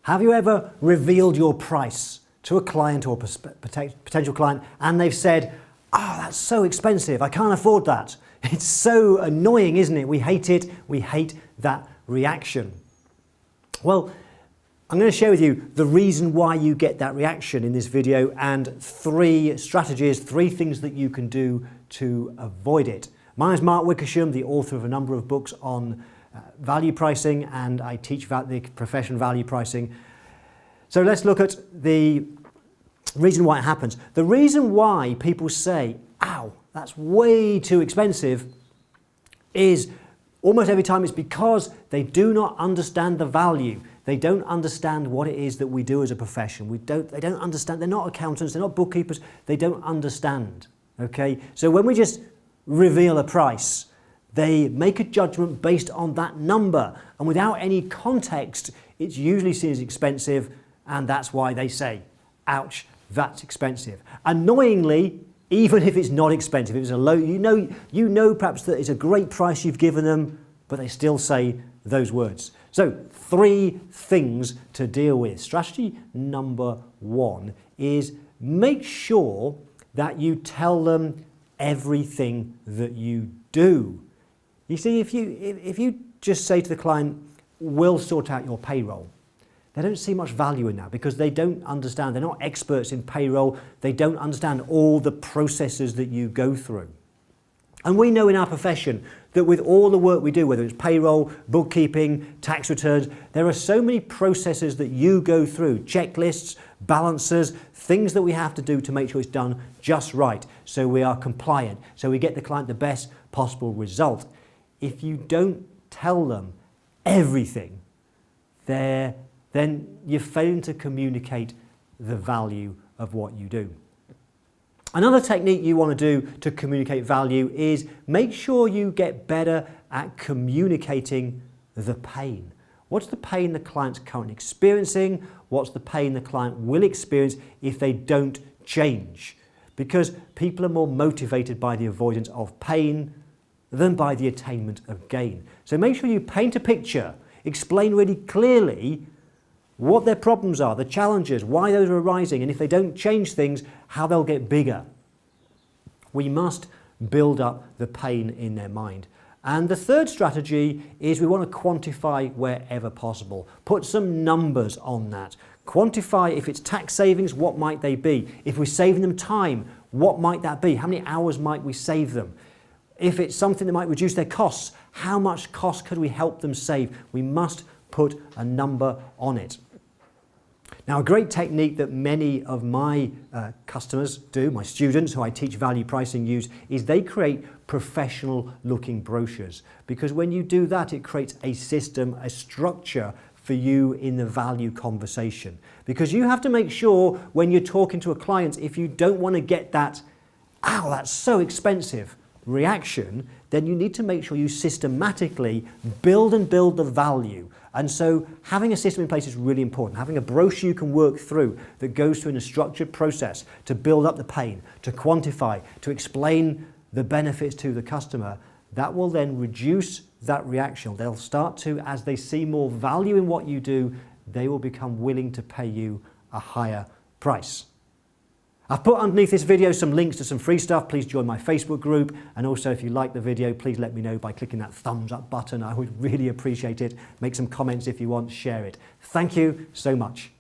Have you ever revealed your price to a client or potential client and they've said, "Oh, that's so expensive, I can't afford that." It's so annoying, isn't it? We hate it. We hate that reaction. Well, I'm going to share with you the reason why you get that reaction in this video and 3 strategies, 3 things that you can do to avoid it. My name is Mark Wickersham, the author of a number of books on value pricing, and I teach the profession of value pricing. So let's look at the reason why it happens. The reason why people say, "Ow, that's way too expensive," is almost every time it's because they do not understand the value. They don't understand what it is that we do as a profession. They don't understand. They're not accountants. They're not bookkeepers. They don't understand. Okay? So when we just reveal a price, they make a judgment based on that number. And without any context, it's usually seen as expensive. And that's why they say, "Ouch, that's expensive." Annoyingly, even if it's not expensive, if it's a low, you know perhaps that it's a great price you've given them, but they still say those words. So 3 things to deal with. Strategy number 1 is make sure that you tell them everything that you do. You see, if you just say to the client, "We'll sort out your payroll," they don't see much value in that because they don't understand. They're not experts in payroll. They don't understand all the processes that you go through. And we know in our profession that with all the work we do, whether it's payroll, bookkeeping, tax returns, there are so many processes that you go through, checklists, balances, things that we have to do to make sure it's done just right, so we are compliant, so we get the client the best possible result. If you don't tell them everything, then you're failing to communicate the value of what you do. Another technique you want to do to communicate value is make sure you get better at communicating the pain. What's the pain the client's currently experiencing? What's the pain the client will experience if they don't change? Because people are more motivated by the avoidance of pain than by the attainment of gain. So make sure you paint a picture, explain really clearly what their problems are, the challenges, why those are arising, and if they don't change things, how they'll get bigger. We must build up the pain in their mind. And the 3rd strategy is we want to quantify wherever possible. Put some numbers on that. Quantify if it's tax savings, what might they be? If we're saving them time, what might that be? How many hours might we save them? If it's something that might reduce their costs, how much cost could we help them save? We must put a number on it. Now, a great technique that many of my customers do, my students who I teach value pricing use, is they create professional looking brochures. Because when you do that, it creates a system, a structure for you in the value conversation. Because you have to make sure when you're talking to a client, if you don't want to get that, "Ow, that's so expensive," reaction, then you need to make sure you systematically build the value. And so having a system in place is really important. Having a brochure you can work through that goes through in a structured process to build up the pain, to quantify, to explain the benefits to the customer, that will then reduce that reaction. They'll start to, as they see more value in what you do, they will become willing to pay you a higher price. I've put underneath this video some links to some free stuff. Please join my Facebook group. And also, if you like the video, please let me know by clicking that thumbs up button. I would really appreciate it. Make some comments if you want, share it. Thank you so much.